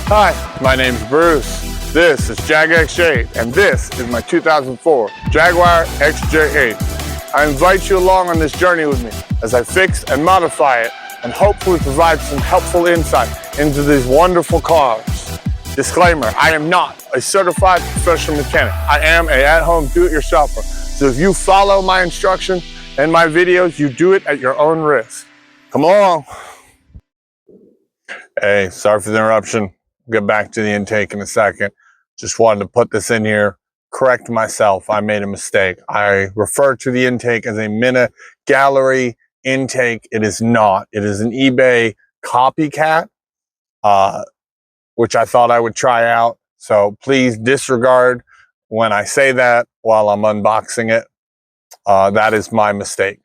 Hi, my name's Bruce. This is xj8, and this is my 2004 Jaguar xj8. I invite you along on this journey with me as I fix and modify it and hopefully provide some helpful insight into these wonderful cars. Disclaimer, I am not a certified professional mechanic. I am an at-home do-it-yourselfer. So if you follow my instruction and my videos, you do it at your own risk. Come along. Hey, sorry for the interruption. Get back to the intake in a second. Just wanted to put this in here, correct myself. I made a mistake. I referred to the intake as a Mina Gallery intake. It is not. It is an eBay copycat, which I thought I would try out. So please disregard when I say that while I'm unboxing it. That is my mistake.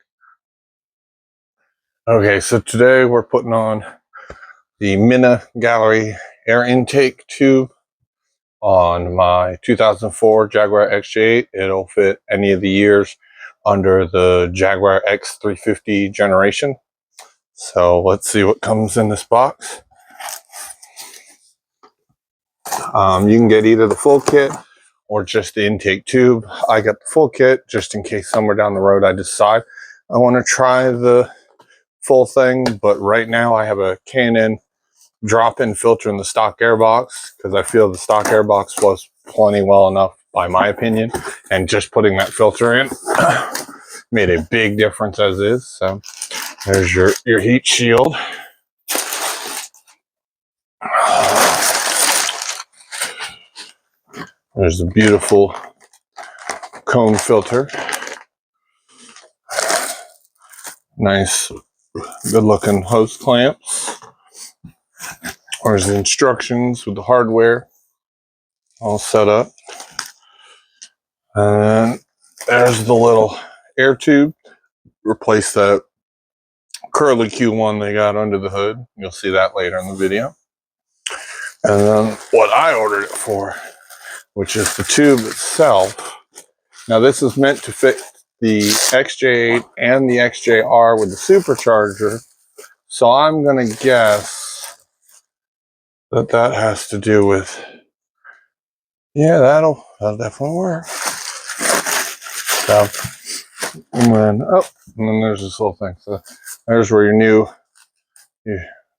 Okay, so today we're putting on the Mina Gallery air intake tube on my 2004 Jaguar xj8. It'll fit any of the years under the Jaguar X350 generation. So let's see what comes in this box. You can get either the full kit or just the intake tube. I got the full kit just in case somewhere down the road I decide I want to try the full thing, but right now I have a K&N drop-in filter in the stock air box because I feel the stock air box flows plenty well enough, by my opinion, and just putting that filter in made a big difference as is. So there's your heat shield. There's the beautiful cone filter. Nice, good looking hose clamps. There's the instructions with the hardware all set up. And there's the little air tube. Replace that curly Q one they got under the hood. You'll see that later in the video. And then what I ordered it for, which is the tube itself. Now this is meant to fit the xj8 and the xjr with the supercharger. So I'm going to guess that that has to do with, yeah, that'll definitely work. So, and then there's this little thing. So there's where your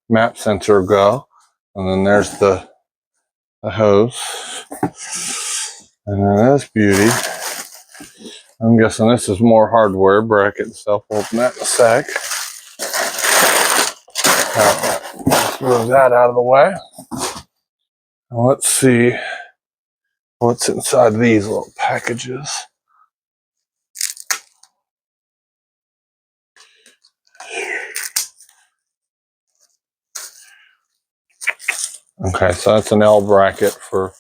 map sensor will go. And then there's the hose. And then this beauty. I'm guessing this is more hardware, bracket and stuff. We'll open that in a sec. Let's move that out of the way. Now let's see what's inside these little packages. Okay, so that's an L bracket for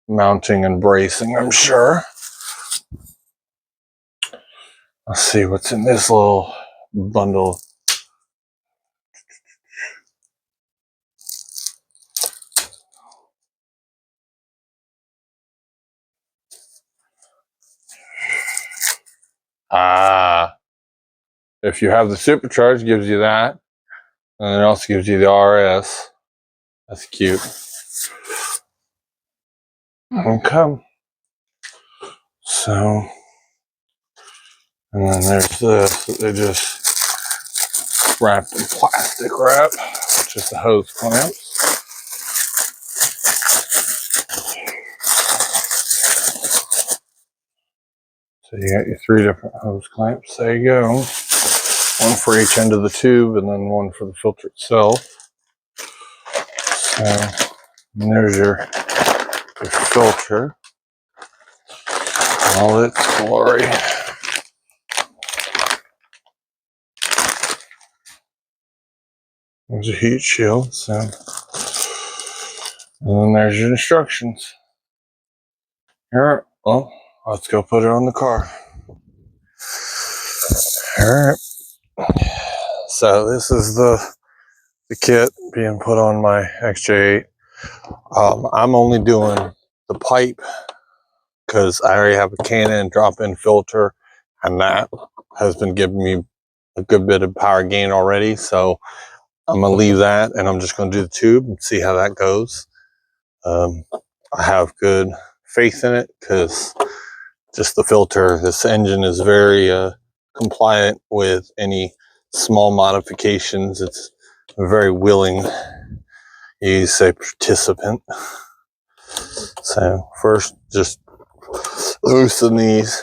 mounting and bracing, I'm sure. Let's see what's in this little bundle. If you have the supercharge, it gives you that. And it also gives you the RS. That's cute. Okay. So, and then there's this that they just wrapped in plastic wrap, which is the hose clamps. So you got your 3 different hose clamps. There you go. One for each end of the tube and then one for the filter itself. So there's your filter. All its glory. There's a heat shield. So, and then there's your instructions. Here, well, let's go put it on the car. All right. So this is the kit being put on my xj8. I'm only doing the pipe because I already have a K&N drop-in filter, and that has been giving me a good bit of power gain already. So I'm gonna leave that, and I'm just gonna do the tube and see how that goes. I have good faith in it because just the filter, this engine is very compliant with any small modifications. It's very willing, you say, participant. So first, just loosen these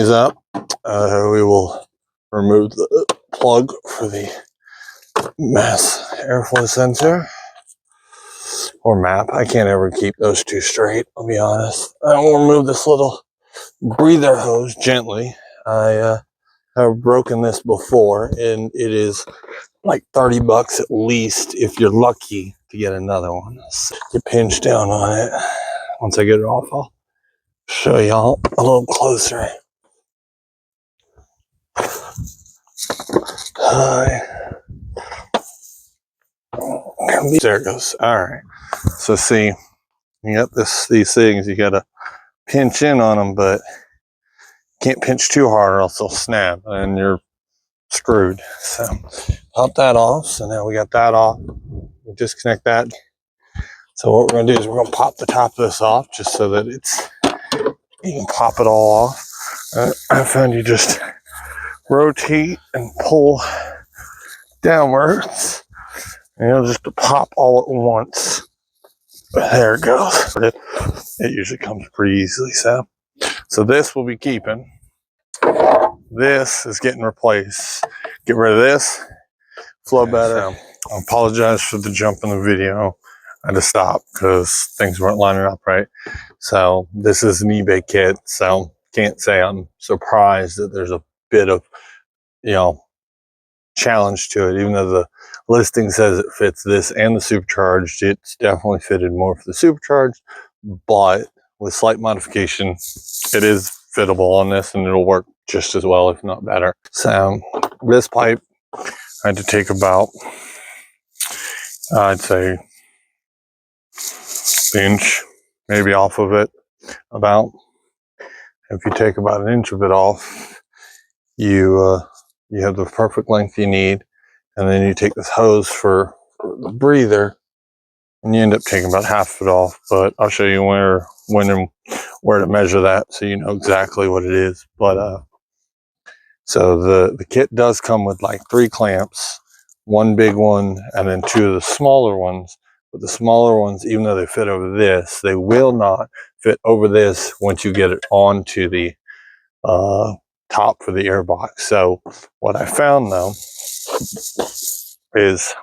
up. We will remove the plug for the mass airflow sensor or map. I can't ever keep those two straight, I'll be honest. I will remove this little breather hose gently. I have broken this before, and it is like 30 bucks at least if you're lucky to get another one. So you pinch down on it. Once I get it off, I'll show y'all a little closer. There it goes. All right. So see, you got these things, you got to pinch in on them, but can't pinch too hard or else they'll snap and you're screwed. So pop that off. So now we got that off. We disconnect that. So what we're going to do is we're going to pop the top of this off just so that you can pop it all off. I found you just rotate and pull downwards and it'll just pop all at once. There it goes. It usually comes pretty easily. So this will be keeping. This is getting replaced. Get rid of this. Flow better. So I apologize for the jump in the video. I had to stop because things weren't lining up right. So this is an eBay kit. So can't say I'm surprised that there's a bit of, challenge to it. Even though the listing says it fits this and the supercharged, it's definitely fitted more for the supercharged. But with slight modification, it is fittable on this and it'll work just as well, if not better. So this pipe, I had to take about, I'd say, inch maybe off of it. About, if you take about an inch of it off, you have the perfect length you need. And then you take this hose for the breather and you end up taking about half of it off. But I'll show you when and where to measure that so you know exactly what it is. But so the kit does come with like 3 clamps, one big one and then 2 of the smaller ones. But the smaller ones, even though they fit over this, they will not fit over this once you get it onto the top for the air box. So what I found though is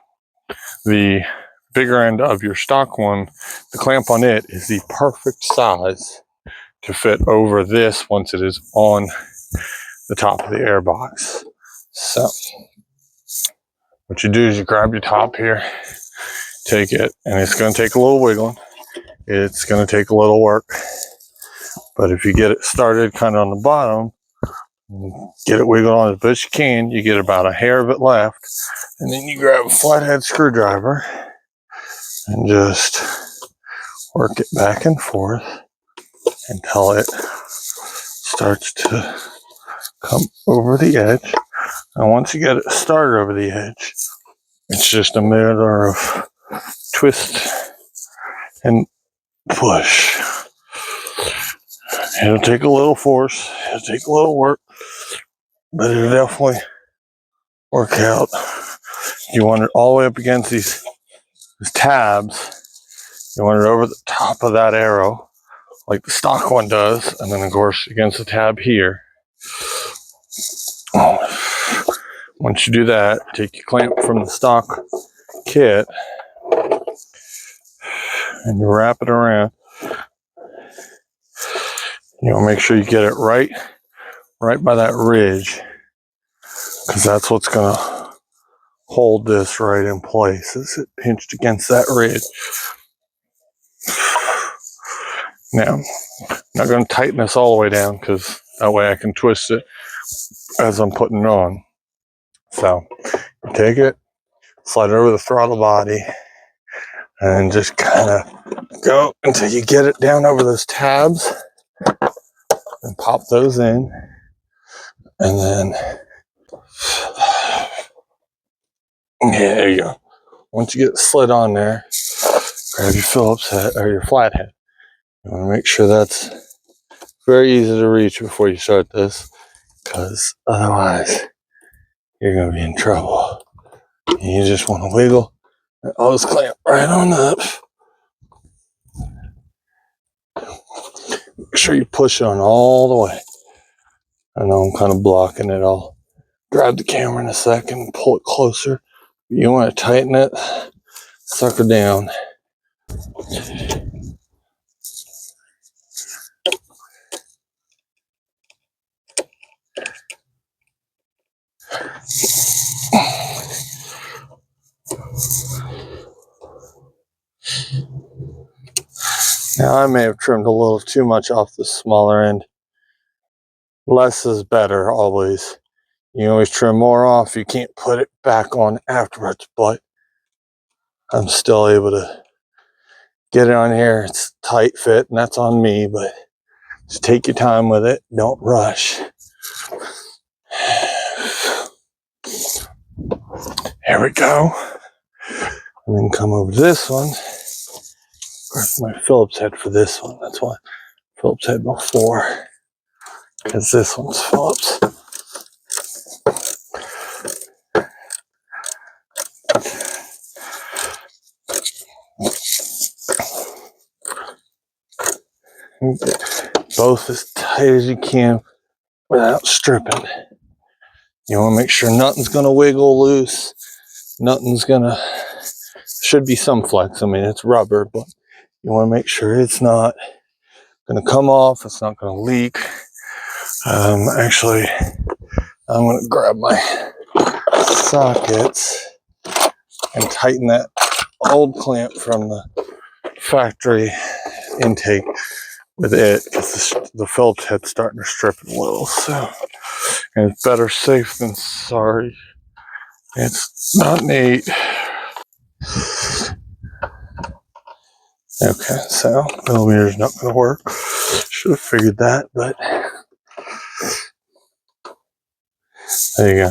the bigger end of your stock one, the clamp on it is the perfect size to fit over this once it is on the top of the air box. So what you do is you grab your top here, take it, and it's going to take a little wiggling. It's going to take a little work. But if you get it started kind of on the bottom, get it wiggled on as best you can, you get about a hair of it left, and then you grab a flathead screwdriver and just work it back and forth until it starts to come over the edge. And once you get it started over the edge, it's just a matter of twist and push. It'll take a little force, it'll take a little work, but it'll definitely work out. You want it all the way up against these tabs. You want it over the top of that arrow, like the stock one does, and then of course against the tab here. Once you do that, take your clamp from the stock kit and you wrap it around. You want to make sure you get it right by that ridge, because that's what's going to hold this right in place, is it pinched against that ridge. Now, I'm not going to tighten this all the way down because that way I can twist it as I'm putting it on. So you take it, slide it over the throttle body, and just kind of go until you get it down over those tabs and pop those in. And then, yeah, there you go. Once you get it slid on there, grab your Phillips head or your flathead. You want to make sure that's very easy to reach before you start this, because otherwise you're going to be in trouble. And you just want to wiggle and always clamp right on up. Make sure you push it on all the way. I know I'm kind of blocking it. I'll grab the camera in a second and pull it closer. You want to tighten it, sucker down. Now I may have trimmed a little too much off the smaller end. Less is better always. You always trim more off. You can't put it back on afterwards, but I'm still able to get it on here. It's tight fit, and that's on me, but just take your time with it. Don't rush. There we go. And then come over to this one. Grab my Phillips head for this one. That's why Phillips head before, because this one's Phillips. Both as tight as you can without stripping. You want to make sure nothing's going to wiggle loose. Nothing's going to, should be some flex. I mean, it's rubber, but you want to make sure it's not going to come off. It's not going to leak. Actually, I'm going to grab my sockets and tighten that old clamp from the factory intake with it, because the Phillips head's starting to strip it a little. So, and it's better safe than sorry. It's not neat. Okay, so millimeter's not going to work. Should have figured that, but there you go.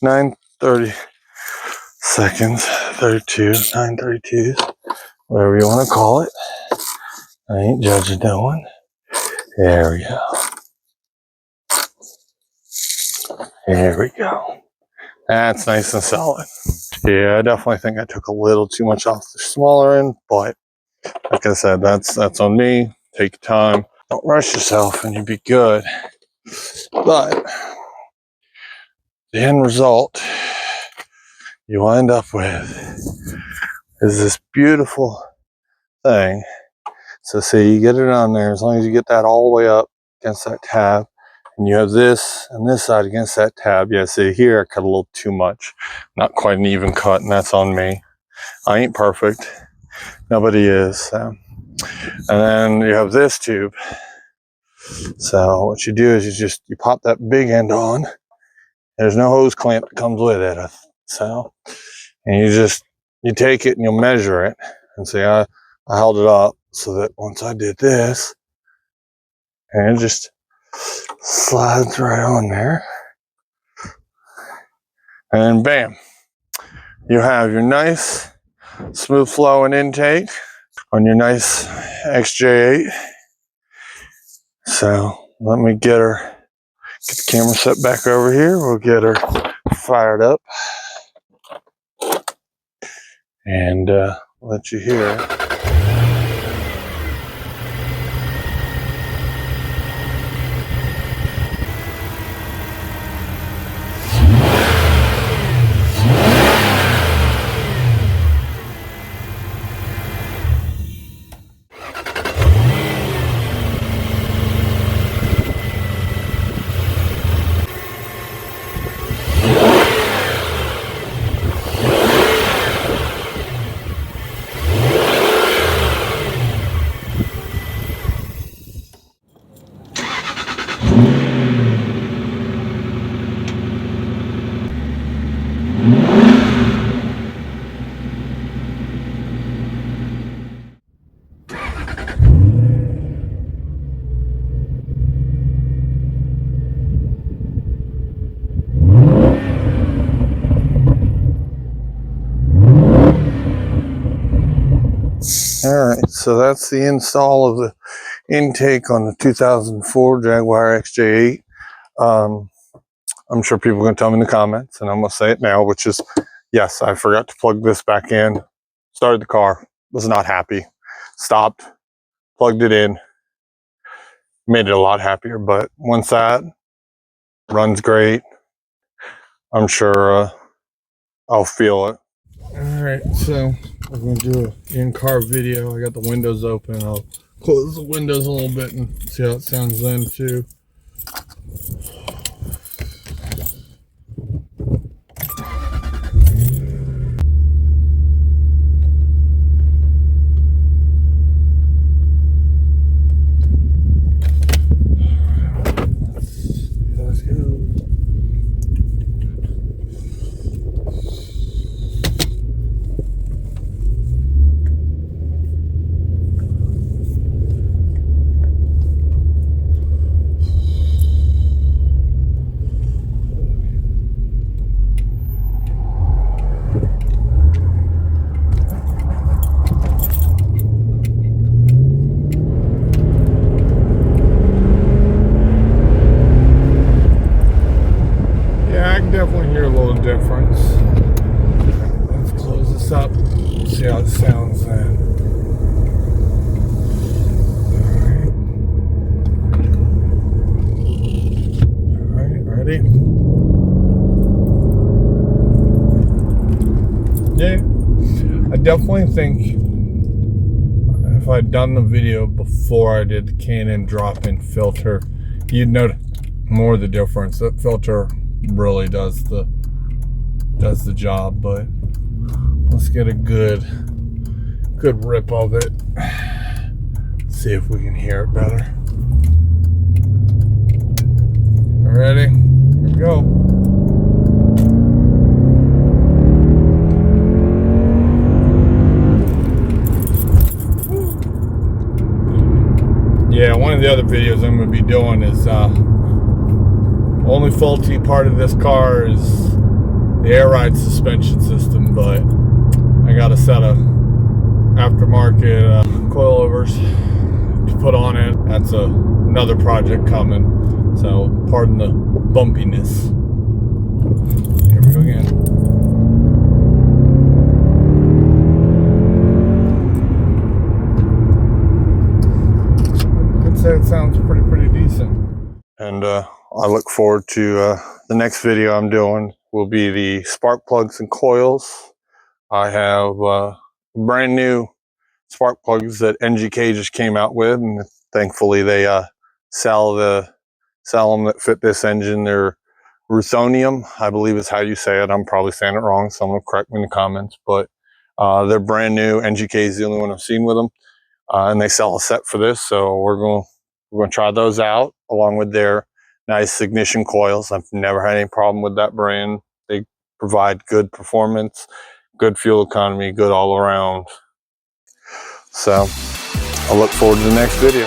9:30 seconds, 32, 9:32, whatever you want to call it. I ain't judging no one. There we go. There we go. That's nice and solid. Yeah, I definitely think I took a little too much off the smaller end, but like I said, that's on me. Take your time. Don't rush yourself and you'll be good. But the end result you wind up with is this beautiful thing. So see, you get it on there, as long as you get that all the way up against that tab, and you have this and this side against that tab. Yeah, see here I cut a little too much. Not quite an even cut, and that's on me. I ain't perfect. Nobody is. So. And then you have this tube. So what you do is you pop that big end on. There's no hose clamp that comes with it. So, and you take it and you'll measure it. And see, I held it up so that once I did this, and it just slides right on there. And bam, you have your nice smooth flowing intake on your nice xj8. So let me get the camera set back over here. We'll get her fired up and let you hear it. All right, so that's the install of the intake on the 2004 Jaguar xj8. I'm sure people are going to tell me in the comments, and I'm going to say it now, which is, yes, I forgot to plug this back in. Started the car, was not happy. Stopped, plugged it in, made it a lot happier. But once that runs great, I'm sure I'll feel it. All right, so I'm going to do an in-car video. I got the windows open. I'll close the windows a little bit and see how it sounds then too. Let's go. I can definitely hear a little difference. Let's close this up, see how it sounds then. Alright, ready? Yeah, I definitely think if I'd done the video before I did the Canon drop-in filter, you'd note more of the difference. That filter really does the job, but let's get a good rip of it. See if we can hear it better. Ready? Here we go. Yeah, one of the other videos I'm going to be doing is only faulty part of this car is the air ride suspension system, but I got a set of aftermarket coilovers to put on it. That's another project coming, so pardon the bumpiness. Here we go again. I'd say it sounds pretty decent. And I look forward to the next video I'm doing will be the spark plugs and coils. I have brand new spark plugs that NGK just came out with, and thankfully they sell them that fit this engine. They're ruthenium, I believe is how you say it. I'm probably saying it wrong, someone correct me in the comments, but they're brand new. NGK is the only one I've seen with them, and they sell a set for this, so we're going to try those out along with their nice ignition coils. I've never had any problem with that brand. They provide good performance, good fuel economy, good all around. So I look forward to the next video.